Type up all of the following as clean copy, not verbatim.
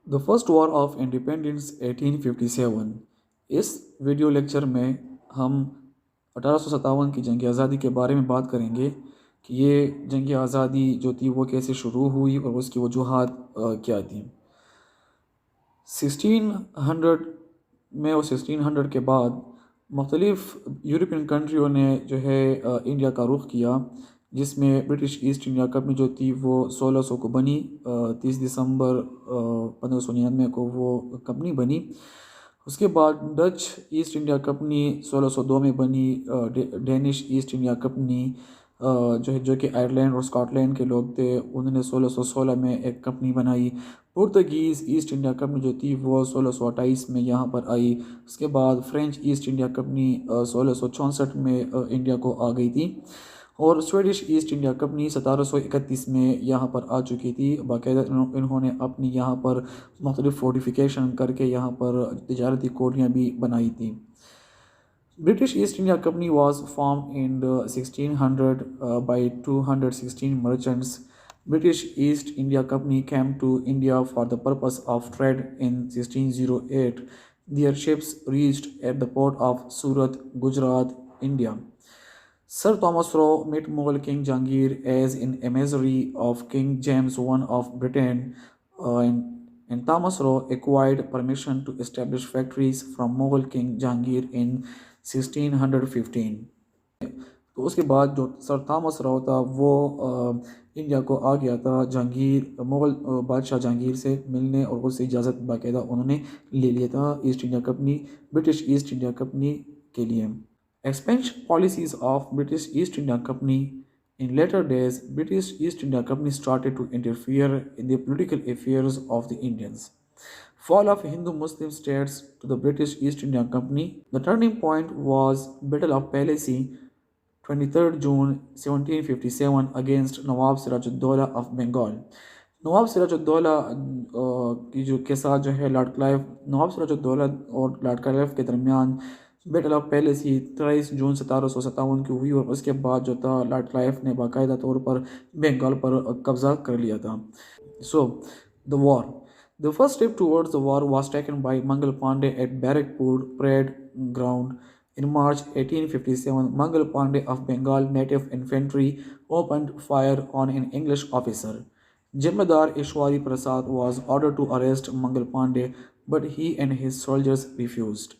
The first war of independence 1857। इस video lecture में हम 1857 की जंग आज़ादी के बारे में बात करेंगे कि ये जंग आज़ादी जो थी वो कैसे शुरू हुई और उसकी वजूहात क्या थी। 1600 में और 1600 के बाद मुख्तलिफ़ यूरोपियन कंट्रियों ने जो है इंडिया का रुख किया, जिसमें ब्रिटिश ईस्ट इंडिया कंपनी जो थी वो 1600 को बनी। 30 दिसंबर 1599 को वो कंपनी बनी। उसके बाद डच ईस्ट इंडिया कंपनी 1602 में बनी। डेनिश ईस्ट इंडिया कंपनी जो कि आयरलैंड और स्कॉटलैंड के लोग थे, उन्होंने 1616 में एक कंपनी बनाई। पुर्तगीज़ ईस्ट इंडिया कंपनी जो थी वो 1628 में यहाँ पर आई। उसके बाद फ्रेंच ईस्ट इंडिया कंपनी 1664 में इंडिया को आ गई थी। और स्वीडिश ईस्ट इंडिया कंपनी 1731 में यहाँ पर आ चुकी थी। बाकायदा इन्होंने अपनी यहाँ पर मुख्तलिफ फोर्टिफिकेशन करके यहाँ पर तजारती कोठियाँ भी बनाई थी। British East India Company was formed in the 1600 by 216 merchants. British East India Company came to India for the purpose of trade in 1608. Their ships reached at the port of Surat, Gujarat, India. Sir Thomas Roe met Mughal King Jahangir as an emissary of King James I of Britain, and Thomas Roe acquired permission to establish factories from Mughal King Jahangir in 1615. तो उसके बाद जो sir Thomas Rao था वो India को आ गया था जहांगीर मुग़ल बादशाह जहांगीर से मिलने, और उससे इजाज़त बाकायदा उन्होंने ले लिया था east India company British east India company के लिए। Expansion policies of British East India Company. In later days, British East India Company started to interfere in the political affairs of the Indians. Fall of Hindu-Muslim states to the British East India Company. The turning point was Battle of Plassey, 23rd June 1757 against Nawab Sirajuddaula of Bengal. नवाब सिराजुद्दौला की जो के साथ जो है Lord Clive, नवाब सिराजुद्दौला और Lord Clive के दरमियान battle of पैलेसी 23 जून 1757 की हुई, और उसके बाद जो था लॉर्ड क्लाइव ने बाकायदा तौर पर बंगाल पर कब्जा कर लिया था। So the war, the first step towards the war was taken by Mangal Pandey at Barrackpore parade ground in March 1857. Mangal Pandey of Bengal native infantry opened fire on an English officer. Jemadar Ishwari Prasad was ordered to arrest Mangal Pandey, but he and his soldiers refused.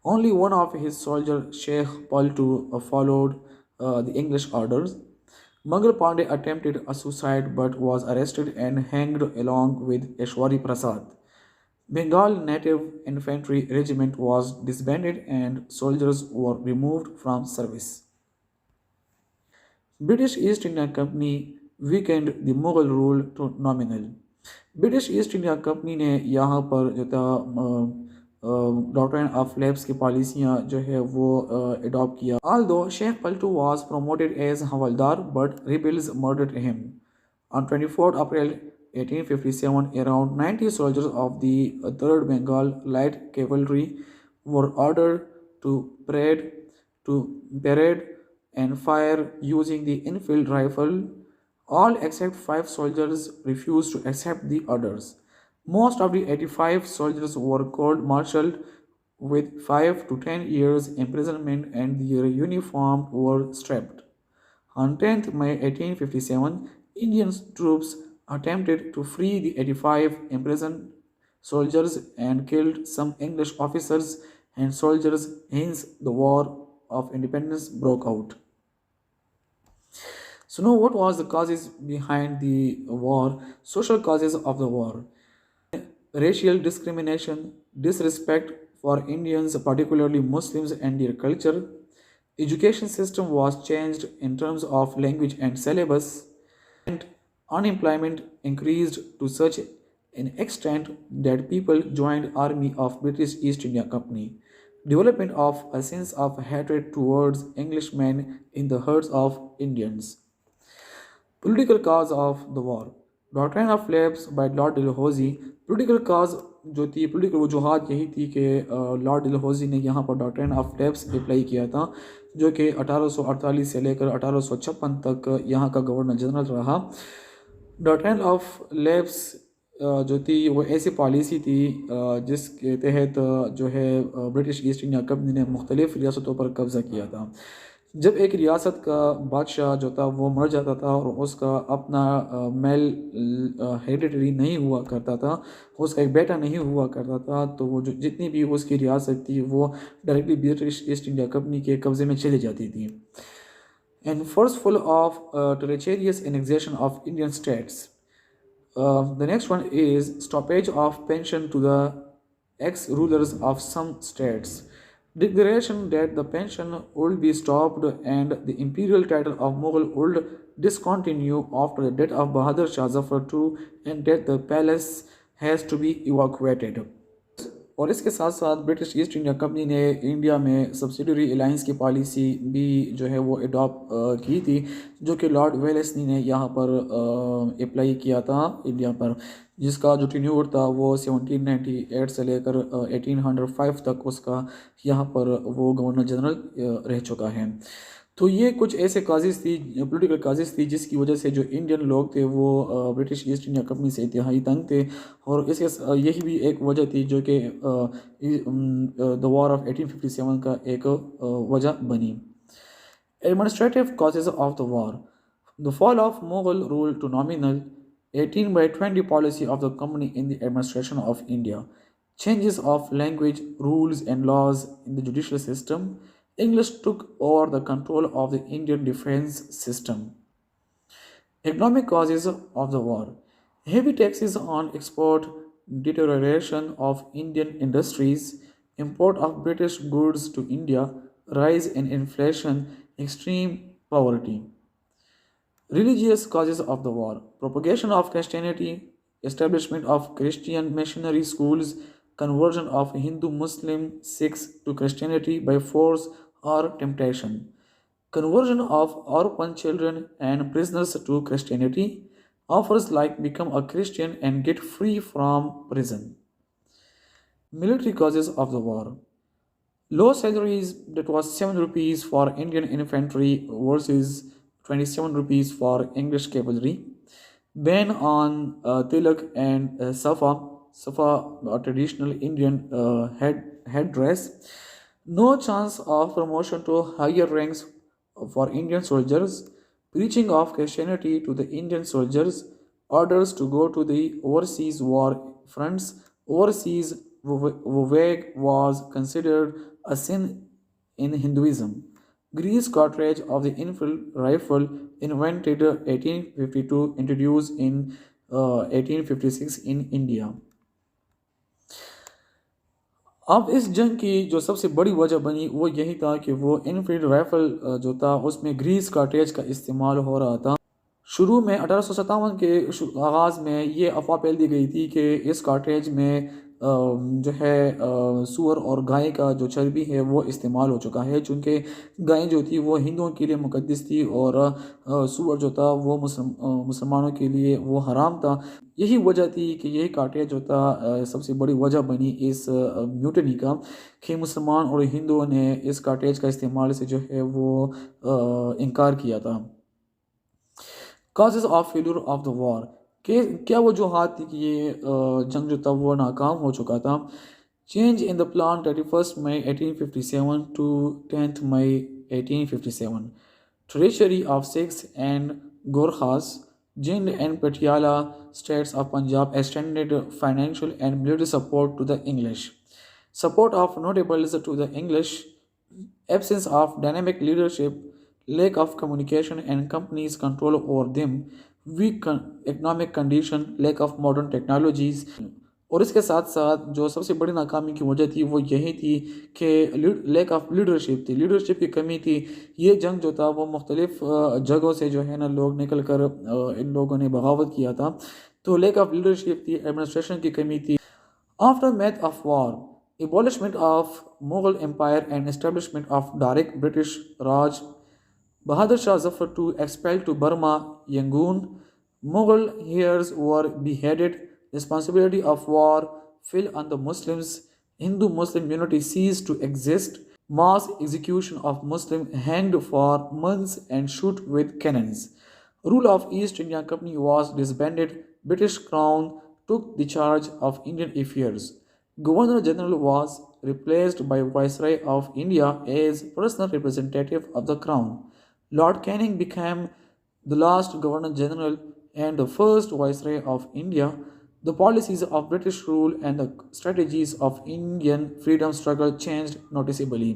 Only one of his soldiers, Sheikh Paltu, followed the English orders. Mangal Pandey attempted a suicide but was arrested and hanged along with Ishwari Prasad. Bengal Native Infantry Regiment was disbanded and soldiers were removed from service. British East India Company weakened the Mughal rule to nominal. British East India Company ने यहाँ पर जो था doctrine of lapse की पॉलिसियाँ जो है वो adopt किया। Although Sheikh Paltu was promoted as Havaldar, but rebels murdered him. On 24 April 1857, around 90 soldiers of the 3rd Bengal Light Cavalry were ordered to parade and fire using the infield rifle. All except 5 soldiers refused to accept the orders. Most of the 85 soldiers were court-martialed with 5 to 10 years imprisonment, and their uniforms were stripped. On 10th May 1857, Indian troops attempted to free the 85 imprisoned soldiers and killed some English officers and soldiers. Hence, the War of Independence broke out. So now, what was the causes behind the war? Social causes of the war: racial discrimination, disrespect for Indians, particularly Muslims, and their culture. Education system was changed in terms of language and syllabus, and unemployment increased to such an extent that people joined army of British East India Company. Development of a sense of hatred towards Englishmen in the hearts of Indians. Political cause of the war. Doctrine of Lapse by Lord Dalhousie. Political cause जो थी, political वजूहात यही थी कि Lord Dalhousie ने यहाँ पर doctrine of lapse apply किया था, जो कि 1848 से लेकर 1856 तक यहाँ का गवर्नर जनरल रहा। डॉक्ट्रिन ऑफ लैप्स जो थी वो ऐसी पॉलिसी थी जिसके तहत जो है ब्रिटिश ईस्ट इंडिया कंपनी ने मुख्तलिफ़ रियासतों पर कब्ज़ा किया था। जब एक रियासत का बादशाह जो था वो मर जाता था और उसका अपना मेल हेरिडिटरी नहीं हुआ करता था, उसका एक बेटा नहीं हुआ करता था, तो वो जो जितनी भी उसकी रियासत थी वो directly British east India company के कब्ज़े में चली जाती थी। And forceful of territorious annexation of Indian states. The next one is stoppage of pension to the ex-rulers of some states. Declaration that the pension would be stopped and the imperial title of Mughal would discontinue after the death of Bahadur Shah Zafar II and that the palace has to be evacuated. और इसके साथ साथ British east India company ने India में subsidiary alliance की policy भी जो है वो अडॉप्ट की थी, जो कि लॉर्ड वेलेस्ली ने यहाँ पर अप्लाई किया था इंडिया पर, जिसका जो टेन्योर था वो 1798 से लेकर 1805 तक उसका यहाँ पर वो गवर्नर जनरल रह चुका है। तो ये कुछ ऐसे काजेज़ थी, पॉलिटिकल काजेज़ थी, जिसकी वजह से जो इंडियन लोग थे वो ब्रिटिश ईस्ट इंडिया कंपनी से इंतहाई तंग थे, और इसके यही भी एक वजह थी जो कि द वॉर ऑफ 1857 का एक वजह बनी। Administrative causes of the war: the fall of Mughal rule to nominal 18/20 policy of the company in the administration of India, changes of language, rules, and laws in the judicial system. English took over the control of the Indian defense system. Economic causes of the war: heavy taxes on export, deterioration of Indian industries, import of British goods to India, rise in inflation, extreme poverty. Religious causes of the war: propagation of Christianity, establishment of Christian missionary schools, conversion of Hindu, Muslim, Sikhs to Christianity by force or temptation, conversion of orphan children and prisoners to Christianity, offers like become a Christian and get free from prison. Military causes of the war: low salaries, that was 7 rupees for Indian infantry versus 27 rupees for English cavalry. Ban on tilak and safa, a traditional Indian headdress. No chance of promotion to higher ranks for Indian soldiers. Preaching of Christianity to the Indian soldiers. Orders to go to the overseas war fronts. Overseas voyage was considered a sin in Hinduism. Grease cartridge of the Enfield rifle, invented 1852, introduced in 1856 in India. अब इस जंग की जो सबसे बड़ी वजह बनी वो यही था कि वो इनफील्ड राइफल जो था उसमें ग्रीस कार्टेज का इस्तेमाल हो रहा था। शुरू में 1857 के आगाज़ में ये अफवाह फैल दी गई थी कि इस कार्टेज में जो है सूअर और गाय का जो चर्बी है वो इस्तेमाल हो चुका है, चूँकि गाय जो थी वो हिंदुओं के लिए मुक़द्दस थी और सूअर जो था वो मुसलमानों के लिए वो हराम था। यही वजह थी कि यही कार्टेज जो था सबसे बड़ी वजह बनी इस म्यूटनी का, कि मुसलमान और हिंदुओं ने इस कार्टेज का इस्तेमाल से जो है वो इनकार किया था। Causes of failure of the war: कि क्या वजूहात थी कि ये जंग जो था वो नाकाम हो चुका था। Change in the plan 31 May 1857 to 10th May 1857. Treachery of Sikhs and Gorkhas. Jind and Patiala states of Punjab extended financial and military support to the English. Support of notables to the English. Absence of dynamic leadership. Lack of communication and companies' control over them. Weak economic condition, lack of modern technologies. और इसके साथ साथ जो सबसे बड़ी नाकामी की वजह थी वो यही थी कि लैक ऑफ लीडरशिप थी, लीडरशिप की कमी थी। ये जंग जो था वो मुख्तलिफ जगहों से जो है ना लोग निकल कर इन लोगों ने बगावत किया था, तो लैक ऑफ लीडरशिप थी, एडमिनिस्ट्रेशन की कमी थी। Aftermath of war: abolishment of Mughal empire and establishment of direct British Raj. Bahadur Shah Zafar II expelled to Burma, Yangon. Mughal heirs were beheaded. Responsibility of war fell on the Muslims. Hindu-Muslim unity ceased to exist. Mass execution of Muslims hanged for months and shot with cannons. Rule of East India Company was disbanded. British Crown took the charge of Indian affairs. Governor General was replaced by Viceroy of India as personal representative of the Crown. Lord Canning became the last Governor General and the first Viceroy of India. The policies of British rule and the strategies of Indian freedom struggle changed noticeably.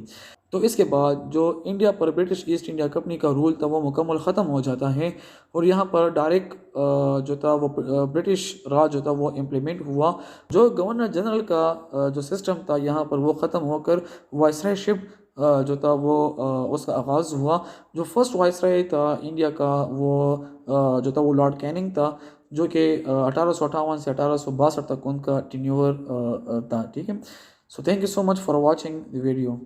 तो इसके बाद जो India पर British east India company का rule था वो मुकम्मल ख़त्म हो जाता है और यहाँ पर डायरेक्ट जो था वो ब्रिटिश राज जो था वो इम्प्लीमेंट हुआ। जो गवर्नर जनरल का जो सिस्टम था यहाँ पर वो ख़त्म होकर वाइसरायशिप जो था वो उसका आगाज़ हुआ। जो फर्स्ट वाइसराय था इंडिया का वो जो था वो लॉर्ड कैनिंग था, जो कि 1858 से 1862 तक उनका टेन्योर था। ठीक है। So thank you so much for watching the video.